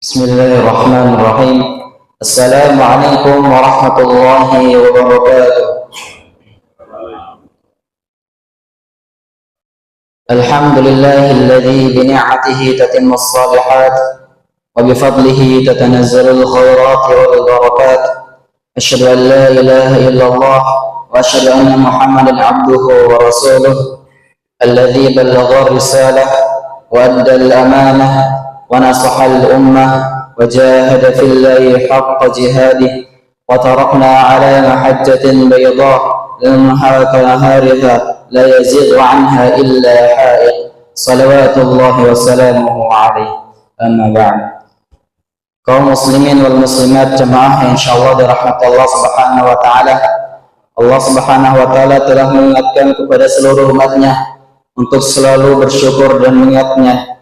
Bismillahirrahmanirrahim. Assalamualaikum warahmatullahi wabarakatuh. Alhamdulillahilladzi bini'matihi tatimmus shalihat wa bifadlihi tatanazzalul khairat wal barakat. Asyhadu an la ilaha illallah wa asyhadu anna Muhammadan abduhu wa rasuluh alladzi ballagha risalah wa adda al-amanah ونصح الأمة وجاهد في الله حق جهاده وتركنا على محجة بيضاء ليلها كنهارها لا يزيغ عنها إلا حائر صلوات الله وسلامه عليه. أما بعد. Kaum muslimin wal muslimat jemaah yang insyaallah dirahmati Allah Subhanahu wa taala. Allah Subhanahu wa taala telah mengingatkan kepada seluruh umatnya untuk selalu bersyukur dan mengingatnya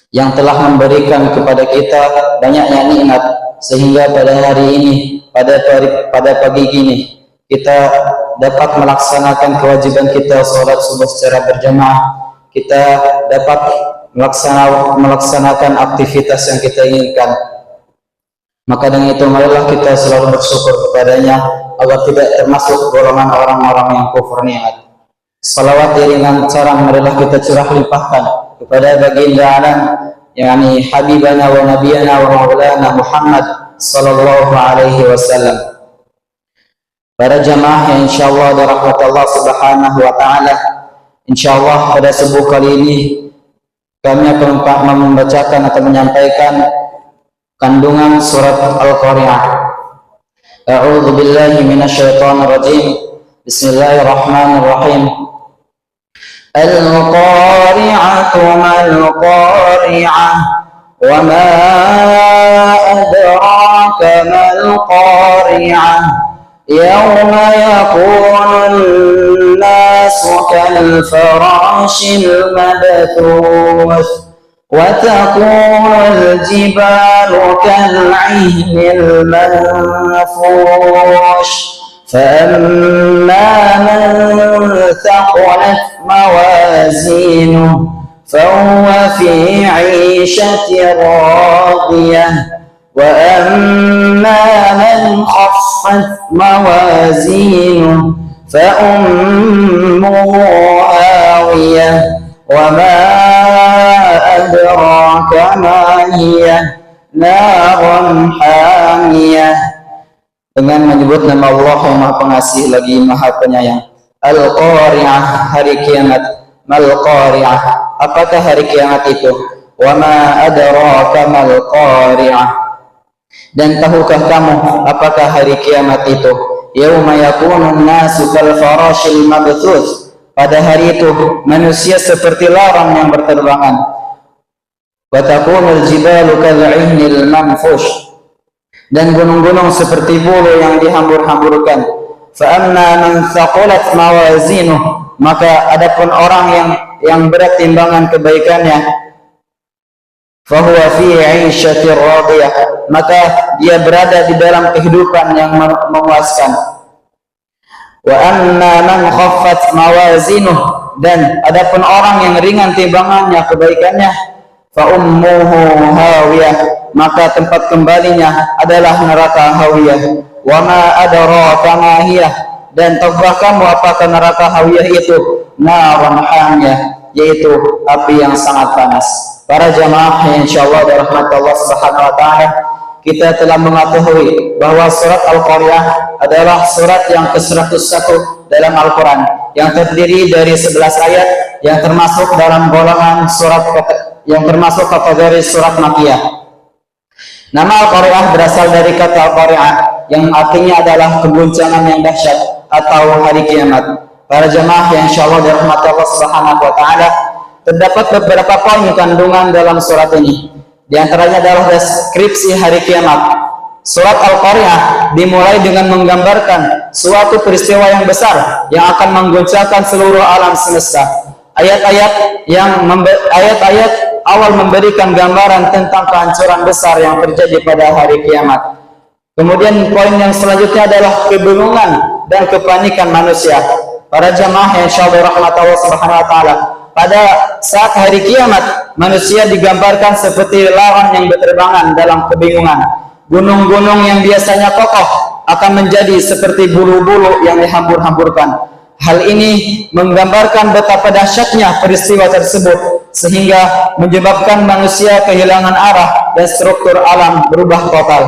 yang telah memberikan kepada kita banyaknya nikmat sehingga pada hari ini pada pagi ini kita dapat melaksanakan kewajiban kita salat subuh secara berjamaah, kita dapat melaksanakan aktivitas yang kita inginkan. Maka dengan itu marilah kita selalu bersyukur kepadanya agar tidak termasuk golongan orang-orang yang kufur nikmat. Salawat dengan cara marilah kita curah limpahkan kepada baginda alam yakni habibana wa nabiyana wa maulana Muhammad sallallahu alaihi wasallam. Para jamaah yang insyaallah dirahmati Allah Subhanahu wa taala, insyaallah pada subuh kali ini kami akan membacakan atau menyampaikan kandungan surat Al-Qari'ah. A'udzu billahi minasyaitonir rajim. Bismillahirrahmanirrahim. القارعة ما القارعة وما أدراك ما القارعة يوم يكون الناس كالفراش المبثوث وتكون الجبال كالعهن المنفوش فأما من ثقلت موازينه فهو في عيشة راضية وأما من خفت موازينه فأمه هاوية وما أدراك ما هي نار حامية. Dengan menyebut nama Allah yang Maha Pengasih lagi Maha Penyayang. Al-Qari'ah, hari kiamat. Mal-Qari'ah, apakah hari kiamat itu? Wa ma adraka mal-Qari'ah, dan tahukah kamu apakah hari kiamat itu? Yauma yakunun nasu kal farashil mabthuth, pada hari itu manusia seperti larang yang berterbangan. Wa takunul jibalu kal 'ihnil manfush, dan gunung-gunung seperti bulu yang dihambur-hamburkan. Fa amma man thaqulat mawazinuh, maka adapun orang yang berat timbangan kebaikannya, fa huwa fi 'ishatir radiyah, maka dia berada di dalam kehidupan yang memuaskan. Wa amma man khaffat mawazinuh, dan adapun orang yang ringan timbangannya kebaikannya, fa ummuhu hawiyah, maka tempat kembalinya adalah neraka hawiyah. Wa ma adraka ma hiyah, dan tahukah kamu apakah neraka hawiyah itu? Narun hamiyah, yaitu api yang sangat panas. Para jamaah yang insyaallah dirahmati Allah Subhanahu wa taala, kita telah mengetahui bahwa surat Al-Qari'ah adalah surat yang ke-101 dalam Al-Qur'an, yang terdiri dari 11 ayat yang termasuk dalam golongan surat yang termasuk kategori surat Makkiyah. Nama Al-Qari'ah berasal dari kata Al-Qari'ah yang artinya adalah keguncangan yang dahsyat atau hari kiamat. Para jemaah yang insyaallah dirahmati Allah Subhanahu wa taala, terdapat beberapa poin kandungan dalam surat ini. Di antaranya adalah deskripsi hari kiamat. Surat Al-Qari'ah dimulai dengan menggambarkan suatu peristiwa yang besar yang akan mengguncangkan seluruh alam semesta. Ayat-ayat awal memberikan gambaran tentang kehancuran besar yang terjadi pada hari kiamat. Kemudian poin yang selanjutnya adalah kebingungan dan kepanikan manusia. Para jamaah yang insyaallah rahmat Allah Subhanahu wa taala, pada saat hari kiamat manusia digambarkan seperti lawan yang berterbangan dalam kebingungan. Gunung-gunung yang biasanya kokoh akan menjadi seperti bulu-bulu yang dihambur-hamburkan. Hal ini menggambarkan betapa dahsyatnya peristiwa tersebut sehingga menyebabkan manusia kehilangan arah dan struktur alam berubah total.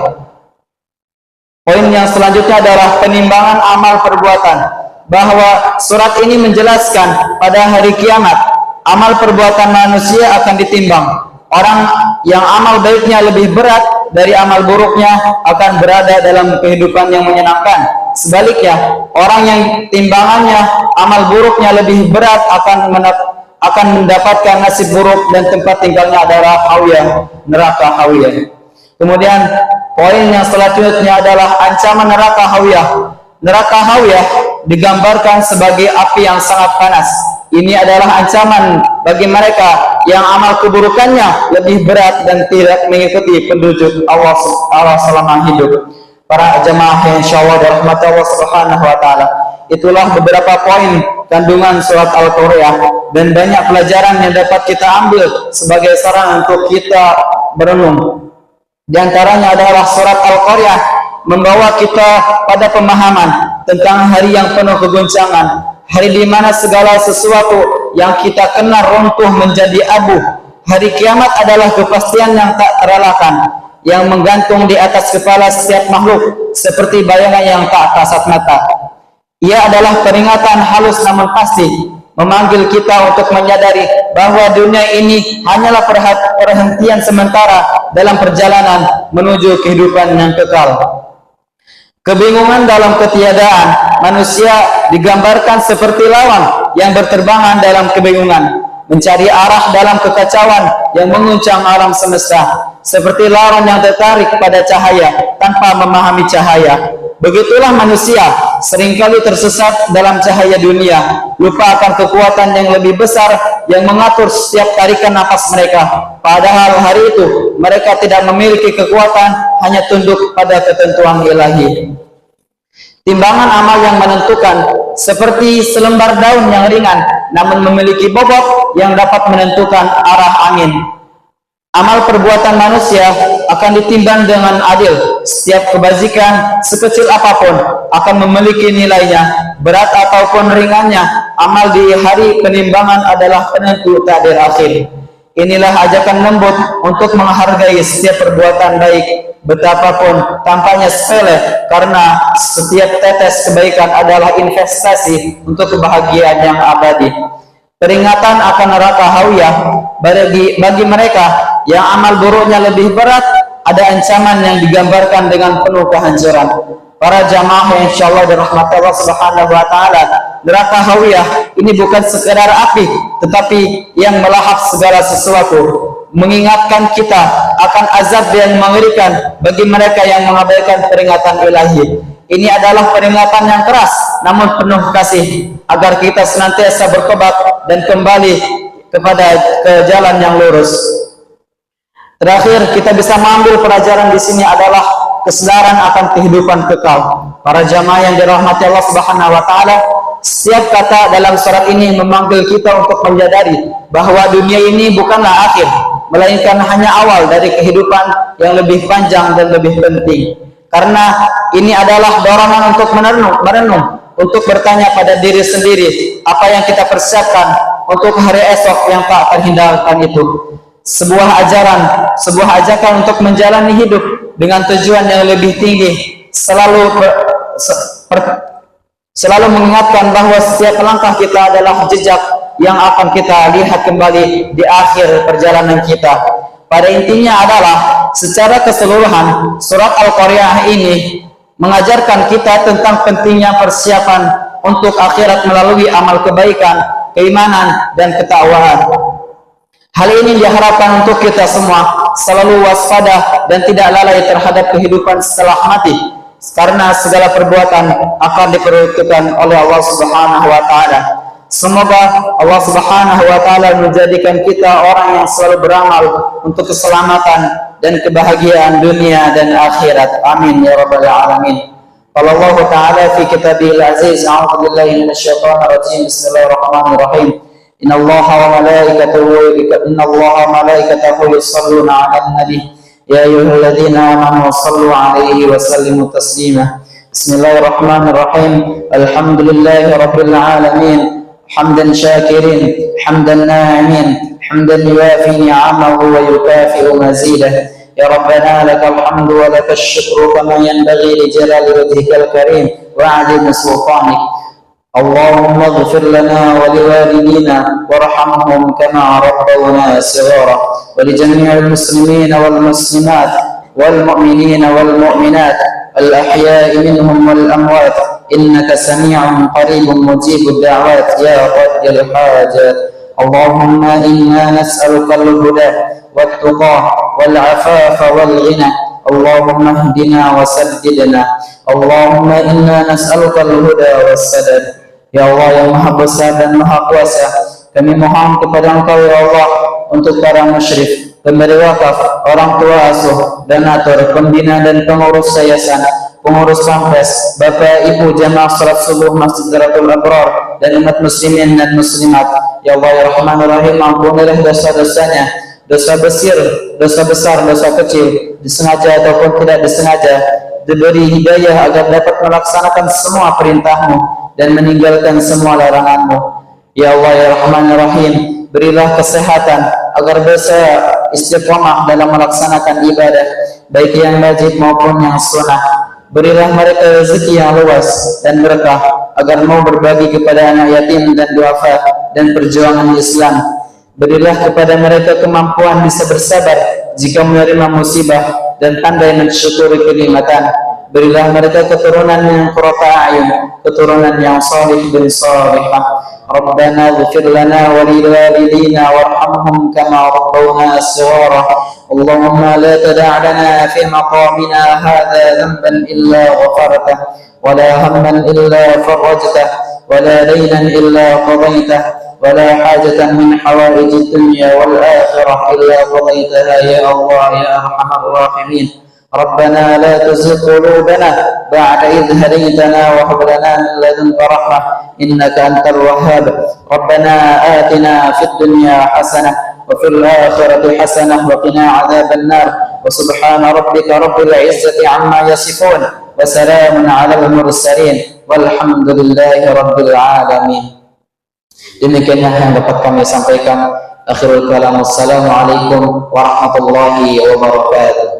Poin yang selanjutnya adalah penimbangan amal perbuatan, bahwa surat ini menjelaskan pada hari kiamat amal perbuatan manusia akan ditimbang. Orang yang amal baiknya lebih berat dari amal buruknya akan berada dalam kehidupan yang menyenangkan. Sebaliknya, orang yang timbangannya amal buruknya lebih berat akan mendapatkan nasib buruk dan tempat tinggalnya adalah hawiyah, neraka hawiyah. Kemudian poin yang selanjutnya adalah ancaman neraka hawiyah. Neraka hawiyah digambarkan sebagai api yang sangat panas. Ini adalah ancaman bagi mereka yang amal keburukannya lebih berat dan tidak mengikuti petunjuk Allah selama hidup. Para jemaah yang insyaallah dirahmati Allah Subhanahu wa taala. Itulah beberapa poin kandungan surat Al-Qaryah dan banyak pelajaran yang dapat kita ambil sebagai saran untuk kita berenung. Di antaranya adalah surat Al-Qaryah membawa kita pada pemahaman tentang hari yang penuh kegoncangan, hari di mana segala sesuatu yang kita kenal runtuh menjadi abu. Hari kiamat adalah kepastian yang tak terelakkan, yang menggantung di atas kepala setiap makhluk seperti bayangan yang tak kasat mata. Ia adalah peringatan halus namun pasti, memanggil kita untuk menyadari bahwa dunia ini hanyalah perhentian sementara dalam perjalanan menuju kehidupan yang kekal. Kebingungan dalam ketiadaan, manusia digambarkan seperti lawan yang berterbangan dalam kebingungan, mencari arah dalam kekacauan yang menguncang alam semesta, seperti lawan yang tertarik pada cahaya tanpa memahami cahaya. Begitulah manusia seringkali tersesat dalam cahaya dunia, lupa akan kekuatan yang lebih besar yang mengatur setiap tarikan nafas mereka. Padahal hari itu mereka tidak memiliki kekuatan, hanya tunduk pada ketentuan ilahi. Timbangan amal yang menentukan seperti selembar daun yang ringan namun memiliki bobot yang dapat menentukan arah angin. Amal perbuatan manusia akan ditimbang dengan adil. Setiap kebajikan sekecil apapun akan memiliki nilainya, berat ataupun ringannya. Amal di hari penimbangan adalah penentu takdir akhir. Inilah ajakan lembut untuk menghargai setiap perbuatan baik, betapapun tampaknya sepele, karena setiap tetes kebaikan adalah investasi untuk kebahagiaan yang abadi. Peringatan akan neraka hawiyah bagi mereka yang amal buruknya lebih berat, ada ancaman yang digambarkan dengan penuh kehancuran. Para jamaah yang insyaallah dirahmati Allah Subhanahu wa taala, neraka hawiyah ini bukan sekedar api, tetapi yang melahap segala sesuatu, mengingatkan kita akan azab yang mengerikan bagi mereka yang mengabaikan peringatan ilahi. Ini adalah peringatan yang keras namun penuh kasih, agar kita senantiasa bertobat dan kembali ke jalan yang lurus. Terakhir, kita bisa mengambil pelajaran di sini adalah kesadaran akan kehidupan kekal. Para jamaah yang dirahmati Allah Subhanahu wa taala, setiap kata dalam surat ini memanggil kita untuk menyadari bahwa dunia ini bukanlah akhir, melainkan hanya awal dari kehidupan yang lebih panjang dan lebih penting. Karena ini adalah dorongan untuk merenung, untuk bertanya pada diri sendiri apa yang kita persiapkan untuk hari esok yang tak terhindarkan itu. Sebuah ajakan untuk menjalani hidup dengan tujuan yang lebih tinggi, selalu mengingatkan bahwa setiap langkah kita adalah jejak yang akan kita lihat kembali di akhir perjalanan kita. Pada intinya adalah secara keseluruhan surat Al-Qaryah ini mengajarkan kita tentang pentingnya persiapan untuk akhirat melalui amal kebaikan, keimanan, dan ketakwaan. Hal ini diharapkan untuk kita semua selalu waspada dan tidak lalai terhadap kehidupan setelah mati, karena segala perbuatan akan diperhitungkan oleh Allah Subhanahu wa taala. Semoga Allah Subhanahu wa taala menjadikan kita orang yang selalu beramal untuk keselamatan dan kebahagiaan dunia dan akhirat. Amin ya rabbal alamin. Qala Allah ta'ala fi kitabihil aziz, a'udzu billahi minasyaitonir rajim. Bismillahirrahmanirrahim. إن الله وملائكته يصلون على النبي يا أيها الذين آمنوا صلوا عليه وسلموا تسليما. بسم الله الرحمن الرحيم. الحمد لله رب العالمين حمدا شاكرين حمدا ناعمين حمدا يوافي نعمه ويكافئ مزيده. يا ربنا لك الحمد ولك الشكر كما ينبغي لجلال وجهك الكريم وعظيم سلطانك. اللهم اغفر لنا ولوالدينا وارحمهم كما ربونا صغارا، ولجميع المسلمين والمسلمات والمؤمنين والمؤمنات الأحياء منهم والأموات، إنك سميع قريب مجيب الدعوات يا قاضي الحاجات. اللهم إنا نسألك الهدى والتقى والعفاف والغنى، اللهم اهدنا وسددنا. اللهم إنا نسألك الهدى والسداد. Ya Allah yang Maha Besar dan Maha Kuasa, kami mohon kepada Engkau ya Allah untuk para musyrif, pemberi wakaf, orang tua asuh, donatur, pembina dan pengurus yayasan, pengurus kampus, Bapak Ibu jamaah salat subuh Masjid Zaratul Abrar dan umat muslimin dan muslimat. Ya Allah ya Rahman Rahim, ampunilah dosa-dosanya, dosa besar, dosa kecil, disengaja ataupun tidak disengaja. Diberi hidayah agar dapat melaksanakan semua perintah-Mu dan meninggalkan semua larangan-Mu. Ya Allah ya Rahman Rahim, berilah kesehatan agar bisa istiqomah dalam melaksanakan ibadah, baik yang wajib maupun yang sunnah. Berilah mereka rezeki yang luas dan berkah agar mau berbagi kepada anak yatim dan duafa dan perjuangan Islam. Berilah kepada mereka kemampuan bisa bersabar jika menerima musibah dan pandai mensyukuri kenikmatan. Berilah mereka keturunan yang qurrata a'yun, keturunan yang salih dan salihah. Rabbana ighfir lana wa liwalidina warhamhum kama rabbawna shighara. Allahumma la tada' lana fi maqamina hadha dhanban illa ghafartah wa la hamman illa farajtah wa la daynan illa qadaytah wa la hajatan min hawaijid dunya wal akhirah illa qadaytaha ya Allah ya arhamar rahimin. ربنا لا تزغ قلوبنا بعد إذ هديتنا وهب لنا من لدنك رحمة إنك أنت الوهاب. ربنا آتنا في الدنيا حسنة وفي الآخرة حسنة وقنا عذاب النار. وسبحان ربك رب العزة عما يصفون وسلام على المرسلين والحمد لله رب العالمين. Demikianlah yang dapat kami sampaikan. Akhirul kalam. Wassalamualaikum warahmatullahi wabarakatuh.